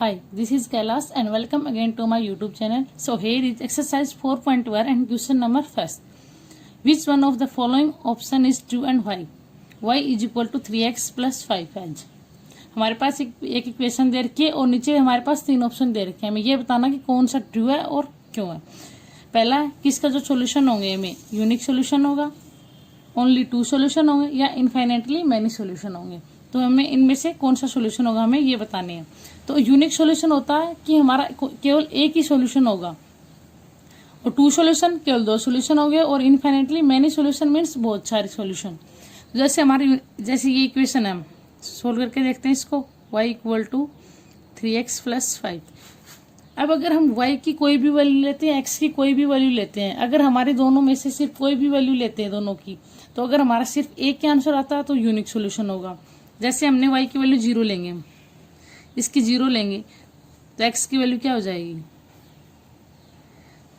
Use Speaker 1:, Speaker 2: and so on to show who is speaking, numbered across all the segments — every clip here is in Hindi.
Speaker 1: Hi, this is Kailash and welcome again to my YouTube channel. So here is exercise 4.1 and question number first. Which one of the following option is true and why? Y is equal to 3x plus 5h. हमारे पास एक इक्वेशन दे रखी है और नीचे हमारे पास तीन ऑप्शन दे रखे हैं। हमें ये बताना कि कौन सा ट्रू है और क्यों है। पहला है कि इसका जो सोल्यूशन होंगे हमें यूनिक सोल्यूशन होगा, ओनली टू सोल्यूशन होंगे या इनफाइनेटली मैनी सोल्यूशन होंगे। तो हमें इनमें से कौन सा सोल्यूशन होगा हमें ये बताने हैं। तो यूनिक सोल्यूशन होता है कि हमारा केवल एक ही सोल्यूशन होगा, और टू सोल्यूशन केवल दो सोल्यूशन होंगे, और इनफाइनेटली मैनी सोल्यूशन मीन्स बहुत सारे सोल्यूशन। जैसे ये इक्वेशन है, हम सोल्व करके देखते हैं इसको। y equal to 3x plus 5। अब अगर हम y की कोई भी वैल्यू लेते हैं, x की कोई भी वैल्यू लेते हैं, अगर हमारे दोनों में से सिर्फ कोई भी वैल्यू लेते हैं दोनों की, तो अगर हमारा सिर्फ एक के आंसर आता है तो यूनिक सोल्यूशन होगा। जैसे हमने y की वैल्यू 0 लेंगे, इसकी 0 लेंगे, तो x की वैल्यू क्या हो जाएगी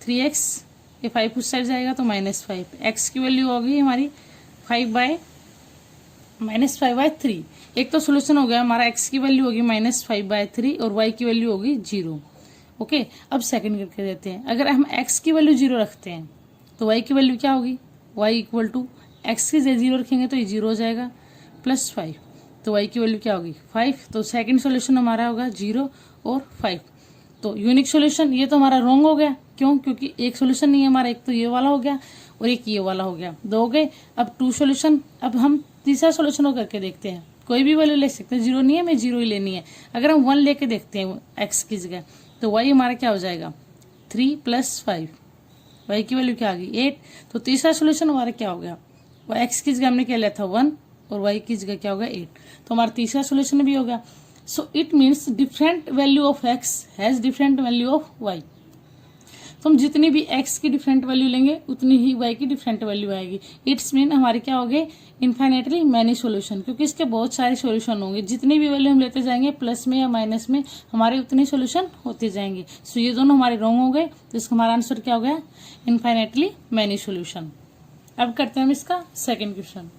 Speaker 1: 3x, ये 5 उस साइड जाएगा तो -5। x की वैल्यू होगी हमारी 5/-5/3। एक तो सोल्यूशन हो गया हमारा, x की वैल्यू होगी -5/3 और y की वैल्यू होगी 0। ओके, अब सेकंड करके देते हैं। अगर हम x की वैल्यू 0 रखते हैं तो y की वैल्यू क्या होगी, y इक्वल टू x की 0 रखेंगे तो ये 0 हो जाएगा, प्लस 5। तो y की वैल्यू क्या होगी 5। तो सेकंड सोल्यूशन हमारा होगा 0 और 5। तो यूनिक सोल्यूशन ये तो हमारा रॉन्ग हो गया। क्यों? क्योंकि एक सोल्यूशन नहीं है हमारा, एक तो ये वाला हो गया और एक ये वाला हो गया, दो हो गए। अब टू सोल्यूशन, अब हम तीसरा सोल्यूशन करके देखते हैं। कोई भी वैल्यू ले सकते हैं, 0 नहीं है, हमें 0 ही लेनी है। अगर हम 1 लेके देखते हैं x की जगह, तो y हमारा क्या हो जाएगा 3 प्लस 5। y की वैल्यू क्या आ गई 8। तो तीसरा सोल्यूशन हमारा क्या हो गया, x की जगह हमने क्या लिया था 1 और y की जगह क्या होगा 8। तो हमारा तीसरा सोल्यूशन भी हो गया। So it means different value of x has different value of y। तो हम जितनी भी x की डिफरेंट वैल्यू लेंगे उतनी ही y की डिफरेंट वैल्यू आएगी। इट्स मीन हमारे क्या हो गए इनफाइनेटली मैनी सोल्यूशन, क्योंकि इसके बहुत सारे सोल्यूशन होंगे। जितनी भी वैल्यू हम लेते जाएंगे प्लस में या माइनस में, हमारे उतने सोल्यूशन होते जाएंगे। सो ये दोनों हमारे रॉन्ग हो गए, तो इसका हमारा आंसर क्या हो गया इनफाइनेटली मैनी सोल्यूशन। अब करते हैं हम इसका सेकेंड क्वेश्चन।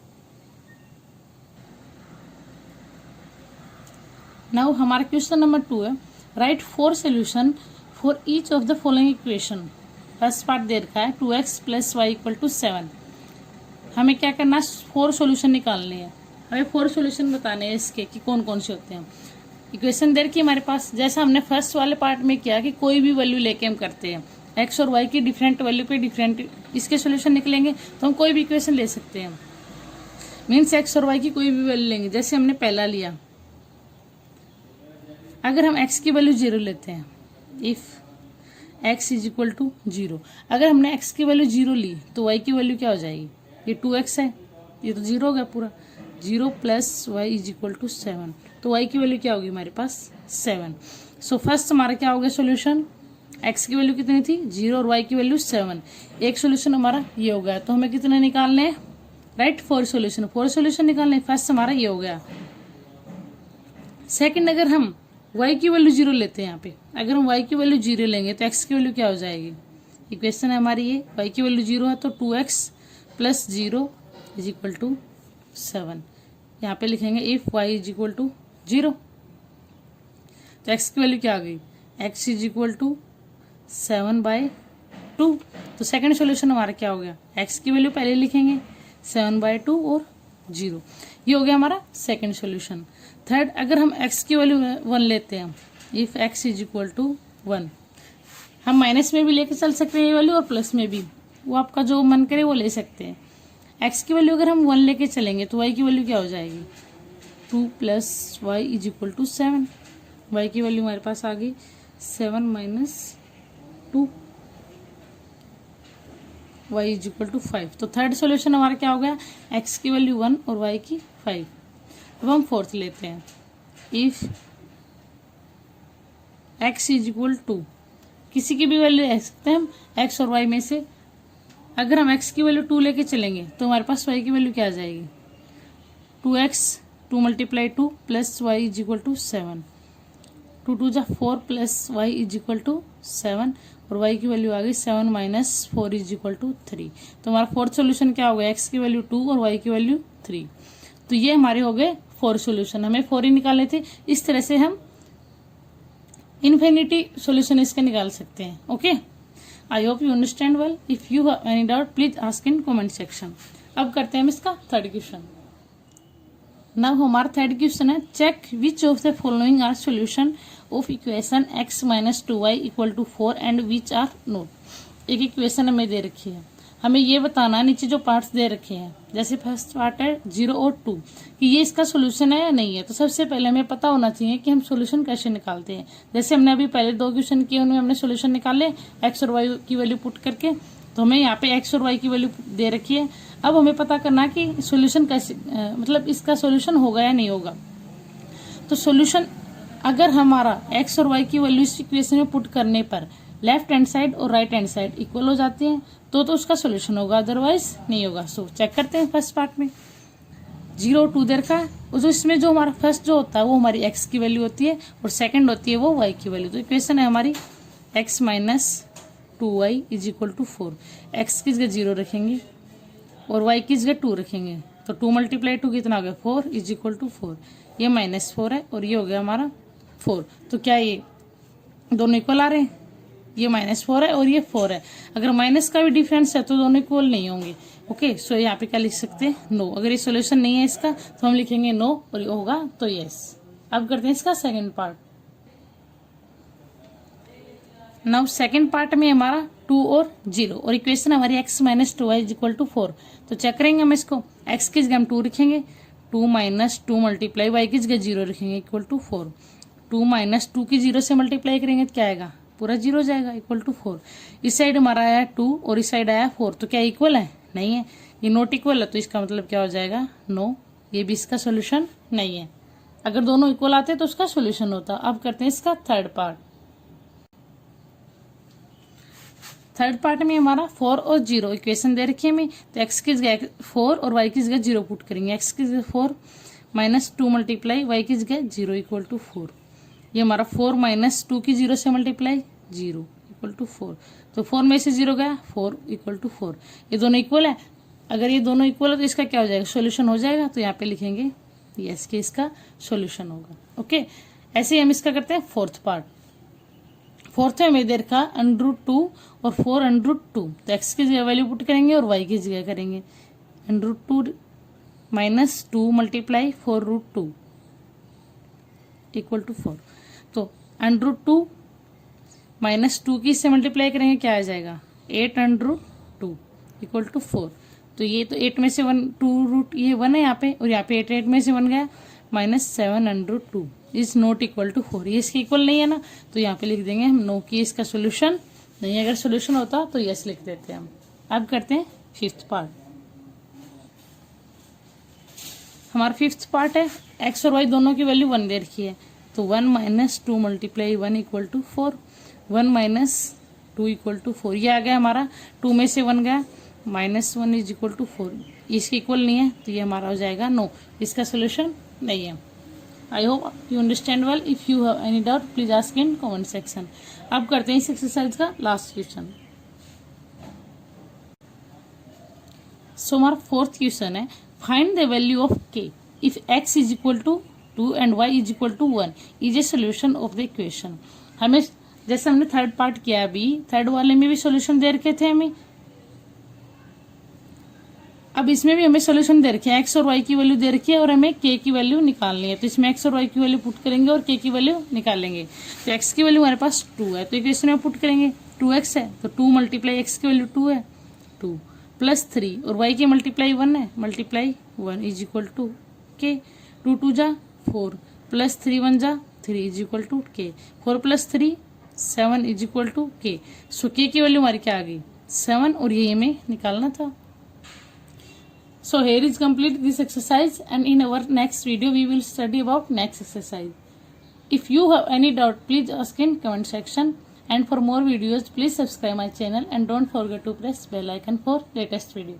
Speaker 1: नाउ हमारा क्वेश्चन नंबर 2 है, write 4 solution for each of the following equation. First part दे रखा है 2x plus Y equal to 7। हमें क्या करना है 4 सोल्यूशन निकालने हैं। हमें 4 सोल्यूशन बताने हैं इसके कि कौन कौन से होते हैं। इक्वेशन दे रखी है हमारे पास, जैसा हमने फर्स्ट वाले पार्ट में किया कि कोई भी वैल्यू लेके हम करते हैं, x और y की डिफरेंट वैल्यू पे डिफरेंट इसके सोल्यूशन निकलेंगे। तो हम कोई भी इक्वेशन ले सकते हैं, मीन्स x और y की कोई भी वैल्यू लेंगे। जैसे हमने पहला लिया, अगर हम x की वैल्यू 0 लेते हैं, if x is equal to 0, अगर हमने x की वैल्यू 0 ली तो y की वैल्यू क्या हो जाएगी, ये 2x है, ये तो 0 हो गया पूरा। 0 plus y is equal to 7। तो y की वैल्यू क्या होगी हमारे पास 7। सो फर्स्ट हमारा क्या हो गया सोल्यूशन, x की वैल्यू कितनी थी 0 और y की वैल्यू 7। एक सोल्यूशन हमारा ये हो गया। तो हमें कितने निकालने हैं, राइट 4 सोल्यूशन। 4 सोल्यूशन निकालने, फर्स्ट हमारा ये हो गया। सेकंड, अगर हम y की वैल्यू 0 लेते हैं, यहाँ पे अगर हम y की वैल्यू 0 लेंगे तो x की वैल्यू क्या हो जाएगी। इक्वेशन है हमारी ये, y की वैल्यू 0 है तो 2x plus 0 is equal to 7। यहाँ पे लिखेंगे if y is equal to 0, तो x की वैल्यू क्या आ गई, x इज इक्वल टू 7/2। तो सेकंड सोल्यूशन हमारा क्या हो गया, x की वैल्यू पहले लिखेंगे 7/2 और 0। ये हो गया हमारा सेकंड सोल्यूशन। थर्ड, अगर हम x की वैल्यू 1 लेते हैं, if x is equal to 1, हम माइनस में भी लेके चल सकते हैं ये वैल्यू और प्लस में भी, वो आपका जो मन करे वो ले सकते हैं। x की वैल्यू अगर हम 1 लेके चलेंगे तो y की वैल्यू क्या हो जाएगी 2 plus y is equal to 7। y की वैल्यू हमारे पास आ गई 7 minus 2, y is equal to 5। तो थर्ड सोल्यूशन हमारा क्या हो गया, x की वैल्यू 1 और y की 5। अब हम फोर्थ लेते हैं, if x is equal to, किसी की भी वैल्यू ले सकते हैं हम x और y में से। अगर हम x की वैल्यू 2 लेके चलेंगे तो हमारे पास y की वैल्यू क्या आ जाएगी 2x 2 × 2 plus y is equal to 7। 2 2 जा 4 plus y is equal to 7 और y की वैल्यू आ गई 7 माइनस 4 इज इक्वल टू 3। तो हमारा फोर्थ सोल्यूशन क्या हो गया, x की वैल्यू 2 और y की वैल्यू 3। तो ये हमारे हो गए 4 सोल्यूशन। हमें 4 ही निकालने थे। इस तरह से हम इन्फिनिटी सॉल्यूशन इसका निकाल सकते हैं। Okay, I hope you understand well. If you have any doubt please ask in comment section. अब करते हैं हम इसका थर्ड क्वेश्चन। नाउ हमारा थर्ड क्वेश्चन है, check which of the following are solution of equation x minus 2y equal to 4 and which are not. एक इक्वेशन हमें दे रखी है, हमें ये बताना नीचे जो पार्ट्स दे रखे हैं, जैसे फर्स्ट पार्ट है 0 और 2, कि ये इसका सोल्यूशन है या नहीं है। तो सबसे पहले हमें पता होना चाहिए कि हम सोल्यूशन कैसे निकालते हैं। जैसे हमने अभी पहले 2 क्वेश्चन किए, उनमें हमने सोल्यूशन निकाले x और y की वैल्यू पुट करके। तो हमें यहाँ पे x और y की वैल्यू दे रखी है। अब हमें पता करना कि सोल्यूशन कैसे मतलब इसका सोल्यूशन होगा या नहीं होगा। तो सोल्यूशन अगर हमारा x और y की वैल्यू इस इक्वेशन में पुट करने पर लेफ्ट हैंड साइड और राइट हैंड साइड इक्वल हो जाती हैं तो उसका सोल्यूशन होगा, अदरवाइज नहीं होगा। सो चेक करते हैं। फर्स्ट पार्ट में 0 2 दे रखा है, और इसमें जो हमारा फर्स्ट जो होता है वो हमारी x की वैल्यू होती है और सेकंड होती है वो y की वैल्यू। तो इक्वेशन है हमारी x minus 2y is equal to 4। x की जगह 0 रखेंगे और y की जगह 2 रखेंगे, तो 2 मल्टीप्लाई 2 कितना हो गया 4 इज इक्वल टू 4। ये माइनस 4 है और ये हो गया हमारा 4। तो क्या ये दोनों इक्वल आ रहे हैं? ये -4 है और ये 4 है। अगर माइनस का भी डिफरेंस है तो दोनों इक्वल नहीं होंगे। ओके, सो यहाँ पे क्या लिख सकते हैं? नो। अगर ये सॉल्यूशन नहीं है इसका तो हम लिखेंगे नो, और ये होगा तो यस। अब करते हैं इसका second part. Now second part में हमारा 2 और 0 और इक्वेशन हमारी x minus 2y is equal to 4। तो चेक करेंगे हम इसको। x की जगह हम 2 रखेंगे, 2 माइनस 2 मल्टीप्लाई y की जगह 0 रखेंगे इक्वल टू 4। 2 माइनस 2 की 0 से मल्टीप्लाई करेंगे तो क्या आएगा? पूरा 0 हो जाएगा इक्वल टू 4। इस साइड हमारा आया 2 और इस साइड आया 4, तो क्या इक्वल है? नहीं है। ये नॉट इक्वल है, तो इसका मतलब क्या हो जाएगा? नो। ये भी इसका सोल्यूशन नहीं है। अगर दोनों इक्वल आते तो उसका सोल्यूशन होता। अब करते हैं इसका थर्ड पार्ट। थर्ड पार्ट में हमारा 4 और 0 इक्वेशन दे रखी है हमें, तो x की जगह 4 और y की जगह 0 पुट करेंगे। x की जगह 4 माइनस 2 मल्टीप्लाई y की जगह 0 इक्वल टू 4। ये हमारा 4 माइनस 2 की 0 से मल्टीप्लाई 0 इक्वल टू 4। तो 4 में से 0 गया, 4 इक्वल टू 4। ये दोनों इक्वल है। अगर ये दोनों इक्वल है तो इसका क्या हो जाएगा? सोल्यूशन हो जाएगा। तो यहाँ पे लिखेंगे यस कि इसका सोल्यूशन होगा। ओके, ऐसे ही हम इसका करते हैं फोर्थ पार्ट। फोर्थ में हमें दे रखा √2 और 4√2। तो x की जगह वैल्यू पुट करेंगे और y की जगह करेंगे √2 माइनस 2 मल्टीप्लाई 4√2 इक्वल टू 4। तो √2 माइनस 2 की इससे मल्टीप्लाई करेंगे, क्या आ जाएगा? 8√2 इक्वल टू 4। तो ये तो 8 में से 1 2 रूट ये 1 है यहाँ पे, और यहाँ पे 8 में से 1 गया, -7√2 इज नॉट इक्वल टू 4। ये इसके इक्वल नहीं है ना, तो यहाँ पे लिख देंगे हम नो कि इसका सोल्यूशन नहीं है। अगर सोल्यूशन होता तो यस लिख देते हैं हम। अब करते हैं फिफ्थ पार्ट। हमारा फिफ्थ पार्ट है x और y दोनों की वैल्यू 1 दे रखी है, तो 1 minus 2 multiply 1 equal to 4। 1 minus 2 equal to 4। ये आ गया हमारा, 2 में से 1 गया, -1 इज इक्वल टू 4। इसके इक्वल नहीं है, तो ये हमारा हो जाएगा नो, इसका सोल्यूशन नहीं है। आई hope you understand well. If you have any doubt please ask in comment section. अब करते हैं इस एक्सरसाइज का लास्ट क्वेश्चन। सो हमारा फोर्थ क्वेश्चन है, find the value of k if x is equal to 2 and y is equal to 1 is a solution of the equation. हमें जैसे हमने थर्ड पार्ट किया, अभी थर्ड वाले में भी सोल्यूशन दे रखे थे हमें, अब इसमें भी हमें सोल्यूशन दे रखे हैं। x और y की वैल्यू दे रखी है और हमें k की वैल्यू निकालनी है। तो इसमें x और y की वैल्यू पुट करेंगे और k की वैल्यू निकालेंगे। तो x की वैल्यू हमारे पास 2 है, तो इक्वेशन में पुट करेंगे 2x है, तो 2 मल्टीप्लाई x की वैल्यू 2 है, 2 प्लस 3 और y की मल्टीप्लाई 1 है, multiply 1 is equal to k। 2 2 जा 4 प्लस 3 1 जा 3 is equal to k। 4 plus 3 7 is equal to k। So k की वैल्यू हमारी क्या आ गई? 7, और ये हमें निकालना था। So here is complete this exercise, and in our next video we will study about next exercise. If you have any doubt please ask in comment section, and for more videos please subscribe my channel and don't forget to press bell icon for latest video.